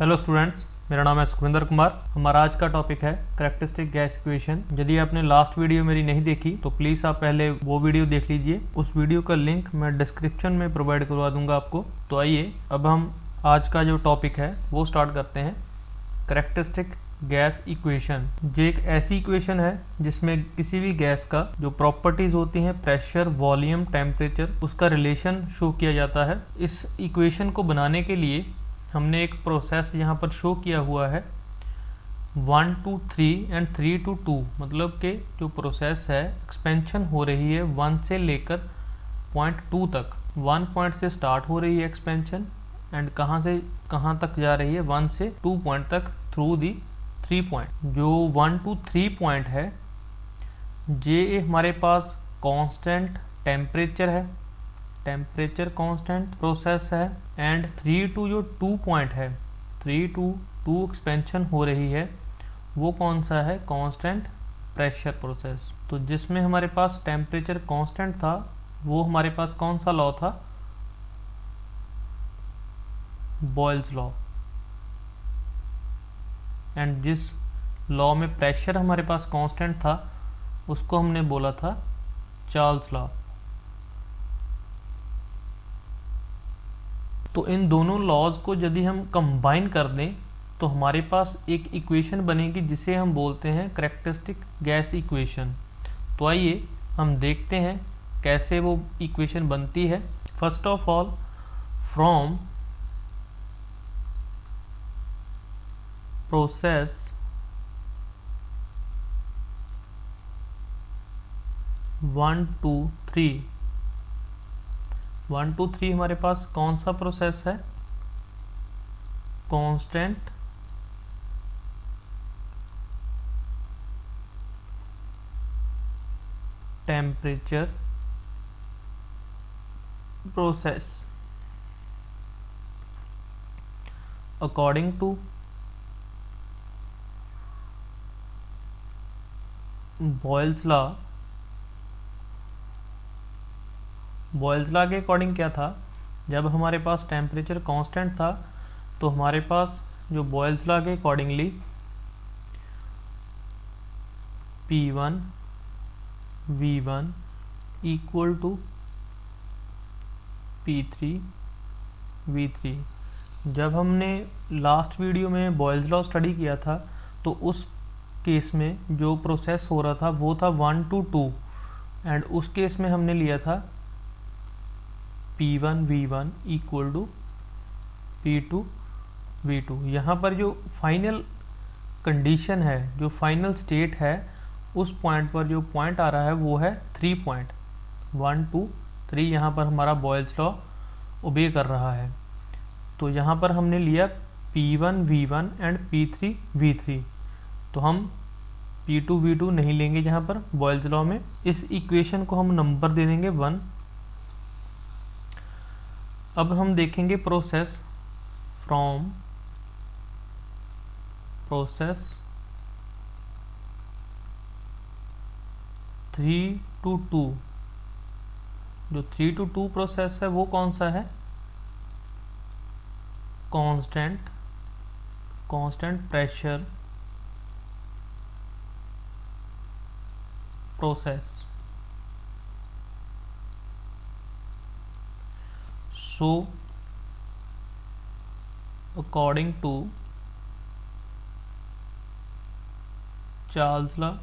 Hello students, मेरा नाम है सुखविंदर कुमार। हमारा आज का टॉपिक है कैरेक्टरिस्टिक गैस इक्वेशन। यदि आपने लास्ट वीडियो मेरी नहीं देखी तो प्लीज़ आप पहले वो वीडियो देख लीजिए। उस वीडियो का लिंक मैं डिस्क्रिप्शन में प्रोवाइड करवा दूंगा आपको। तो आइए अब हम आज का जो टॉपिक है वो स्टार्ट करते हैं। कैरेक्टरिस्टिक गैस इक्वेशन ये एक ऐसी इक्वेशन है जिसमें किसी भी गैस का जो प्रॉपर्टीज होती हैं, प्रेशर, वॉल्यूम, टेम्परेचर, उसका रिलेशन शो किया जाता है। इस इक्वेशन को बनाने के लिए हमने एक प्रोसेस यहाँ पर शो किया हुआ है 1 to 3 एंड 3 to 2, मतलब कि जो प्रोसेस है एक्सपेंशन हो रही है 1 से लेकर पॉइंट 2 तक। 1 पॉइंट से स्टार्ट हो रही है एक्सपेंशन एंड कहाँ से कहाँ तक जा रही है, 1 से 2 पॉइंट तक थ्रू दी 3 पॉइंट। जो 1 to 3 पॉइंट है ये हमारे पास कांस्टेंट टेम्परेचर है, टेम्परेचर कांस्टेंट प्रोसेस है। एंड 3 to जो 2 पॉइंट है, 3 to 2 एक्सपेंशन हो रही है, वो कौन सा है, कांस्टेंट प्रेशर प्रोसेस। तो जिसमें हमारे पास टेम्परेचर कांस्टेंट था वो हमारे पास कौन सा लॉ था, बॉयल्स लॉ। एंड जिस लॉ में प्रेशर हमारे पास कांस्टेंट था उसको हमने बोला था चार्ल्स लॉ। तो इन दोनों लॉज को यदि हम कंबाइन कर दें तो हमारे पास एक इक्वेशन बनेगी जिसे हम बोलते हैं कैरेक्टरिस्टिक गैस इक्वेशन। तो आइए हम देखते हैं कैसे वो इक्वेशन बनती है। First of all, from process 1 to 3, 1 to 3 हमारे पास कौन सा प्रोसेस है, constant temperature process. According to Boyle's law, Boyle's law के अकॉर्डिंग क्या था, जब हमारे पास टेम्परेचर कांस्टेंट था तो हमारे पास जो बॉयल्स लॉ के accordingly P1 V1 equal to P3 V3। जब हमने लास्ट वीडियो में बॉयल्स लॉ स्टडी किया था तो उस केस में जो प्रोसेस हो रहा था वो था 1 to 2 एंड उस केस में हमने लिया था P1 V1 equal to P2 V2। यहाँ पर जो फाइनल कंडीशन है, जो फाइनल स्टेट है, उस पॉइंट पर जो पॉइंट आ रहा है वो है 3 पॉइंट, 1 to 3। यहाँ पर हमारा बॉयल्स लॉ ओबे कर रहा है। तो यहाँ पर हमने लिया P1 V1 and P3 V3। तो हम P2 V2 नहीं लेंगे यहाँ पर बॉयल्स लॉ में। इस इक्वेशन को हम नंबर दे देंगे 1। अब हम देखेंगे प्रोसेस फ्रॉम प्रोसेस 3 to 2। जो 3 to 2 प्रोसेस है वो कौन सा है, constant pressure process. So according to Charles law,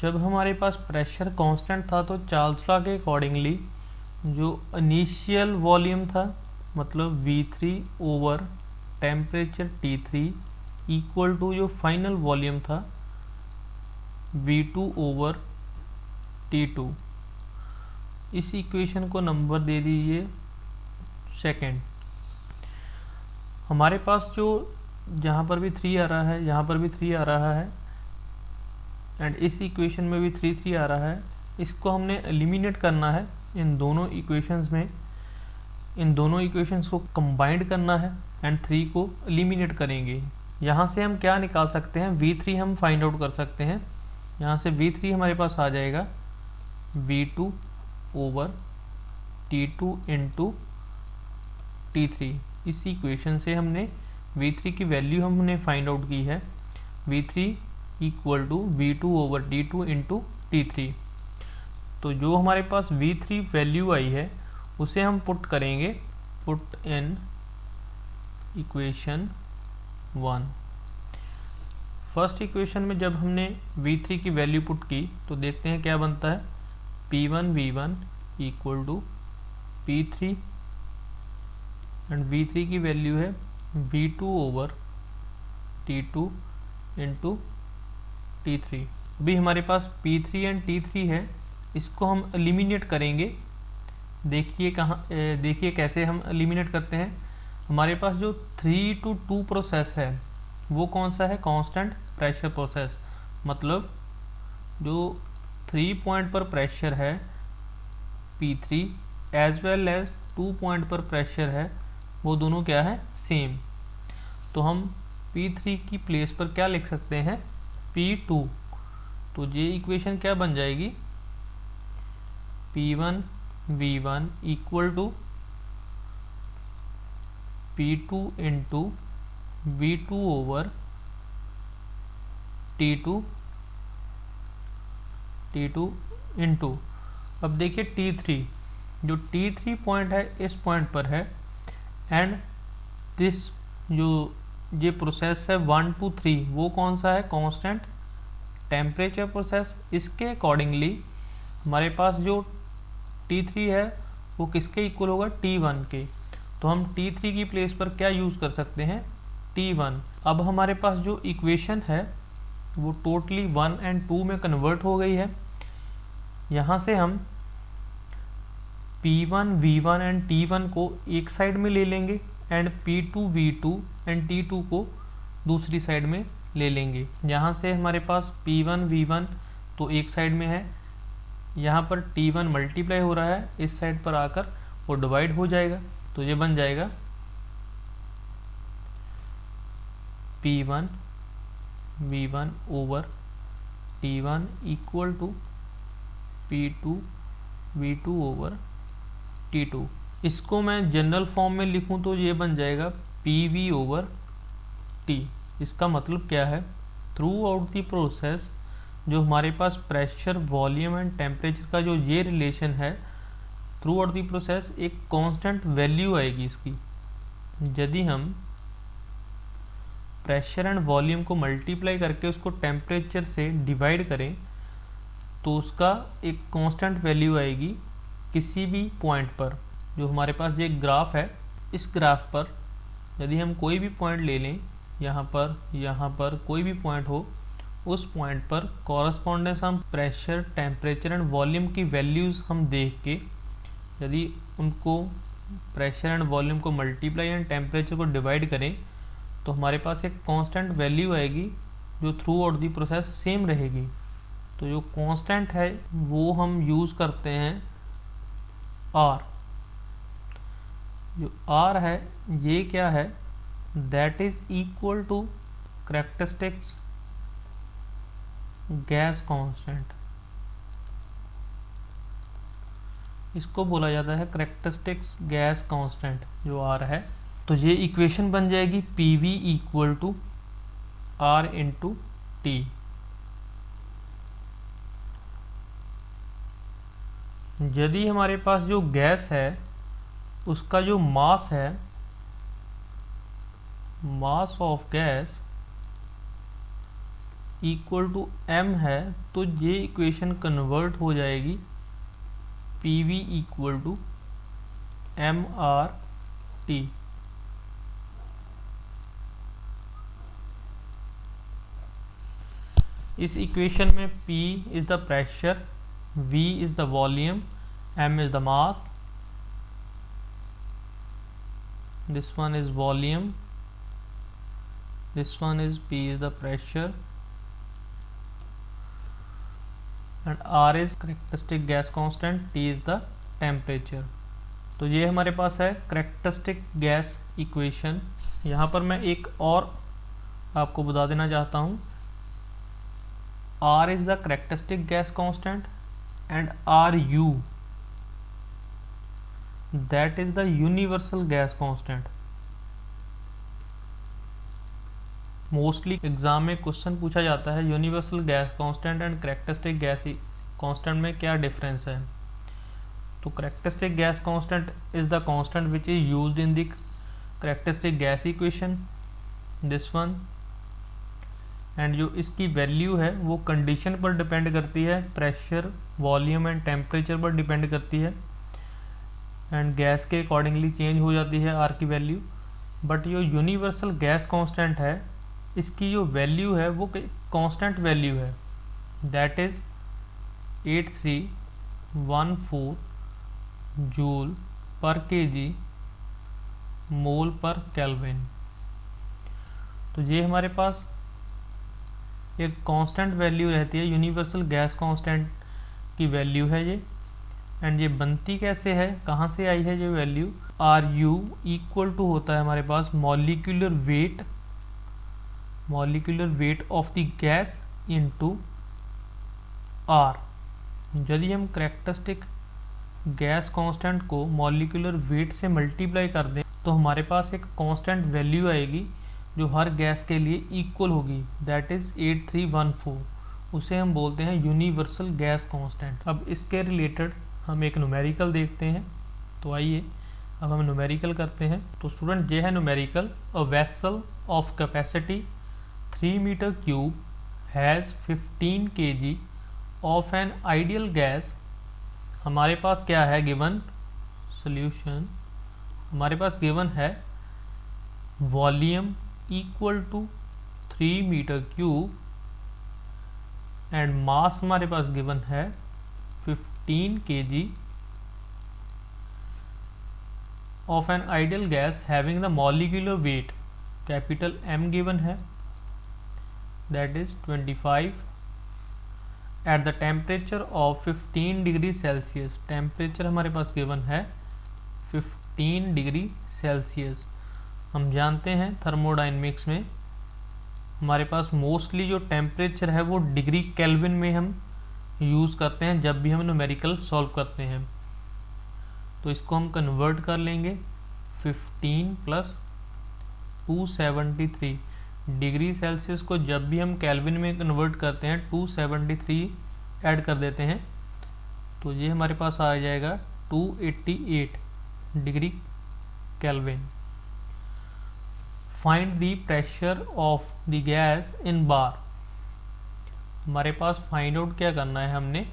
जब हमारे पास प्रेशर कांस्टेंट था तो चार्ल्स लॉ के अकॉर्डिंगली जो इनिशियल वॉल्यूम था, मतलब V3 over temperature T3 equal to जो फाइनल वॉल्यूम था V2 ओवर T2। इस इक्वेशन को नंबर दे दीजिए सेकेंड। हमारे पास जो जहाँ पर भी 3 आ रहा है, यहाँ पर भी 3 आ रहा है एंड इस इक्वेशन में भी 3 आ रहा है। इसको हमने एलिमिनेट करना है इन दोनों इक्वेशंस में। इन दोनों इक्वेशंस को कंबाइंड करना है एंड 3 को एलिमिनेट करेंगे। यहाँ से हम क्या निकाल सकते हैं, V3 हम फाइंड आउट कर सकते हैं। यहाँ से V3 हमारे पास आ जाएगा V2 over T2 into T3। इस इक्वेशन से हमने V3 की वैल्यू हमने फाइंड आउट की है, V3 equal to V2 over T2 into T3। तो जो हमारे पास V3 वैल्यू आई है उसे हम पुट करेंगे, put in equation 1। First equation में जब हमने V3 की वैल्यू पुट की तो देखते हैं क्या बनता है, P1 V1 equal to P3 and V3 की वैल्यू है V2 over T2 into T3। अभी हमारे पास P3 एंड T3 है, इसको हम एलिमिनेट करेंगे। देखिए कैसे हम एलिमिनेट करते हैं। हमारे पास जो 3 to 2 प्रोसेस है वो कौन सा है, कांस्टेंट प्रेशर प्रोसेस। मतलब जो 3 पॉइंट पर प्रेशर है P3 as well as 2 point पर प्रेशर है, वो दोनों क्या है, सेम। तो हम P3 की प्लेस पर क्या लिख सकते हैं, P2। तो ये इक्वेशन क्या बन जाएगी, P1 V1 equal to P2 into V2 over T2 into, अब देखिए T3, जो T3 पॉइंट है इस पॉइंट पर है एंड दिस जो ये प्रोसेस है 1 to 3 वो कौन सा है, कांस्टेंट टेम्परेचर प्रोसेस। इसके अकॉर्डिंगली हमारे पास जो T3 है वो किसके इक्वल होगा, T1 के। तो हम T3 की प्लेस पर क्या यूज़ कर सकते हैं, T1। अब हमारे पास जो इक्वेशन है वो टोटली 1 एंड 2 में कन्वर्ट हो गई है। यहाँ से हम P1 V1 एंड T1 को एक साइड में ले लेंगे and P2 V2 and T2 को दूसरी साइड में ले लेंगे। यहाँ से हमारे पास P1 V1 तो एक साइड में है, यहाँ पर T1 मल्टीप्लाई हो रहा है, इस साइड पर आकर वो डिवाइड हो जाएगा। तो ये बन जाएगा P1 V1 over T1 equal to P2 V2 over T2। इसको मैं जनरल फॉर्म में लिखूं तो ये बन जाएगा PV ओवर T। इसका मतलब क्या है, थ्रू आउट द प्रोसेस जो हमारे पास प्रेशर, वॉल्यूम एंड टेम्परेचर का जो ये रिलेशन है, थ्रू आउट द प्रोसेस एक कांस्टेंट वैल्यू आएगी इसकी। यदि हम प्रेशर एंड वॉल्यूम को मल्टीप्लाई करके उसको टेम्परेचर से डिवाइड करें तो उसका एक कांस्टेंट वैल्यू आएगी किसी भी पॉइंट पर। जो हमारे पास ये ग्राफ है, इस ग्राफ पर यदि हम कोई भी पॉइंट ले लें, यहाँ पर कोई भी पॉइंट हो, उस पॉइंट पर कॉरस्पॉन्डेंस हम प्रेशर, टेम्परेचर एंड वॉल्यूम की वैल्यूज़ हम देख के यदि उनको प्रेशर एंड वॉल्यूम को मल्टीप्लाई एंड टेम्परेचर को डिवाइड करें तो हमारे पास एक कांस्टेंट वैल्यू आएगी जो through out the process same रहेगी। तो जो कांस्टेंट है वो हम यूज़ करते हैं R। जो R है ये क्या है, that is equal to characteristics gas constant. इसको बोला जाता है कैरेक्टरिस्टिक्स गैस कांस्टेंट जो R है। तो ये इक्वेशन बन जाएगी PV equal to R into T। यदि हमारे पास जो गैस है उसका जो मास है, mass of gas equal to m है, तो ये इक्वेशन कन्वर्ट हो जाएगी PV इक्वल टू MRT। इस इक्वेशन में P is the pressure, V is the volume, M is the mass, this one is volume, this one is P is the pressure and R is characteristic gas constant, T is the temperature। तो ये हमारे पास है characteristic gas equation। यहाँ पर मैं एक और आपको बता देना चाहता हूँ, R is the characteristic gas constant and Ru, that is the universal gas constant. Mostly exam में क्वेश्चन पूछा जाता है universal gas constant and characteristic gas constant में क्या डिफरेंस है। तो characteristic gas constant is the constant which is used in the characteristic gas equation, this one, and जो इसकी वैल्यू है वो कंडीशन पर डिपेंड करती है, प्रेशर, वॉल्यूम एंड टेम्परेचर पर डिपेंड करती है, एंड गैस के अकॉर्डिंगली चेंज हो जाती है आर की वैल्यू। बट जो यूनिवर्सल गैस कांस्टेंट है इसकी जो वैल्यू है वो कांस्टेंट वैल्यू है, दैट इज 8314 जूल पर केजी मोल पर केल्विन। तो ये हमारे पास एक कांस्टेंट वैल्यू रहती है, यूनिवर्सल गैस कांस्टेंट की वैल्यू है ये। एंड ये बनती कैसे है, कहाँ से आई है ये value, R u equal to होता है हमारे पास molecular weight of the gas into R. यदि हम कैरेक्टरिस्टिक गैस कांस्टेंट को मॉलिक्यूलर वेट से मल्टीप्लाई कर दें तो हमारे पास एक कांस्टेंट वैल्यू आएगी जो हर गैस के लिए इक्वल होगी, दैट इज 8314। उसे हम बोलते हैं यूनिवर्सल गैस कांस्टेंट। अब इसके रिलेटेड हम एक न्यूमेरिकल देखते हैं। तो आइए अब हम न्यूमेरिकल करते हैं। तो स्टूडेंट ये है numerical, a vessel of capacity 3 metre cube has 15 kg of an ideal gas. हमारे पास क्या है गिवन सॉल्यूशन, हमारे पास गिवन है volume equal to 3 metre cube and mass हमारे पास गिवन है 15 kg of an ideal gas having the molecular weight capital M given है, that is 25 at the temperature of 15 degree Celsius. Temperature हमारे पास given है 15 degree Celsius. हम जानते हैं थर्मोडायनेमिक्स में हमारे पास मोस्टली जो टेम्परेचर है वो डिग्री केल्विन में हम यूज़ करते हैं जब भी हम न्यूमेरिकल सॉल्व करते हैं। तो इसको हम कन्वर्ट कर लेंगे 15 प्लस 273 डिग्री सेल्सियस को जब भी हम केल्विन में कन्वर्ट करते हैं 273 ऐड कर देते हैं तो ये हमारे पास आ जाएगा 288 degree Kelvin. Find the pressure of the gas in bar. हमारे पास फाइंड आउट क्या करना है,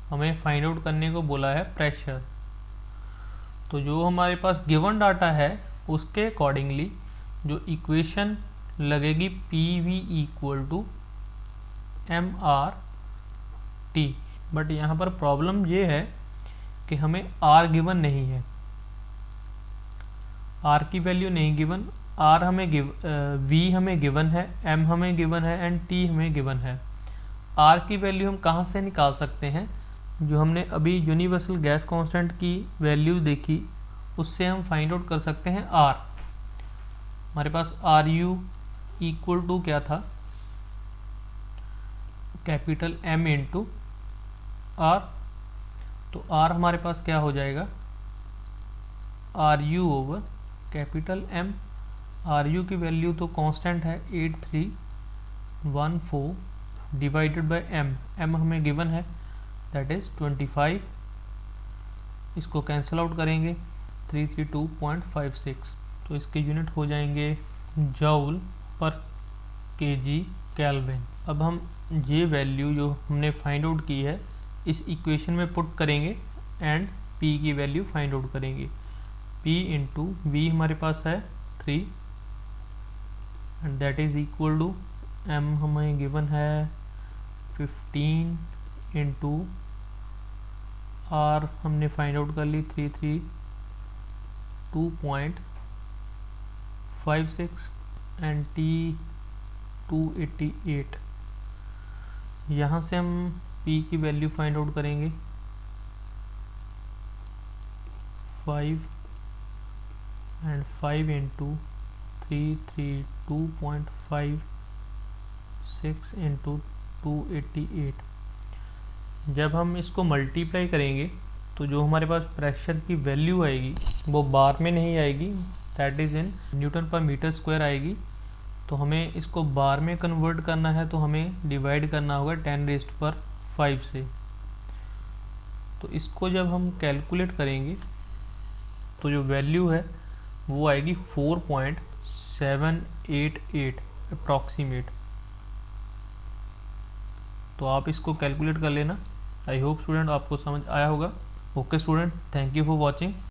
हमें फाइंड आउट करने को बोला है प्रेशर। तो जो हमारे पास गिवन डाटा है उसके अकॉर्डिंगली जो इक्वेशन लगेगी PV equal to MRT। But यहाँ पर प्रॉब्लम ये है कि हमें R गिवन नहीं है, R की वैल्यू नहीं गिवन, R हमें V हमें गिवन है, M हमें गिवन है एंड T हमें गिवन है। R की वैल्यू हम कहाँ से निकाल सकते हैं, जो हमने अभी यूनिवर्सल गैस कांस्टेंट की वैल्यू देखी उससे हम फाइंड आउट कर सकते हैं R। हमारे पास RU इक्वल टू क्या था, कैपिटल M इंटू R। तो R हमारे पास क्या हो जाएगा, RU over capital M। RU की वैल्यू तो कांस्टेंट है 8314 डिवाइडेड बाय M हमें गिवन है दैट इज 25। इसको कैंसिल आउट करेंगे 332.56 तो इसके यूनिट हो जाएंगे जूल पर केजी केल्विन। अब हम ये वैल्यू जो हमने फाइंड आउट की है इस इक्वेशन में पुट करेंगे एंड P की वैल्यू फाइंड आउट करेंगे। P इंटू V हमारे पास है 3 and that is equal to M हमें गिवन है 15 इंटू R हमने फाइंड आउट कर ली 332.56 एंड T 288। यहाँ से हम P की वैल्यू फाइंड आउट करेंगे 5 एंड 5 इंटू 332.56 इंटू 288 जब हम इसको मल्टीप्लाई करेंगे तो जो हमारे पास प्रेशर की वैल्यू आएगी वो बार में नहीं आएगी, दैट इज़ इन न्यूटन पर मीटर स्क्वायर आएगी। तो हमें इसको बार में कन्वर्ट करना है तो हमें डिवाइड करना होगा 10⁵ से। तो इसको जब हम कैलकुलेट करेंगे तो जो वैल्यू है वो आएगी 4.788 अप्रॉक्सीमेट। तो आप इसको कैलकुलेट कर लेना। आई होप स्टूडेंट आपको समझ आया होगा। Okay student, thank you for watching.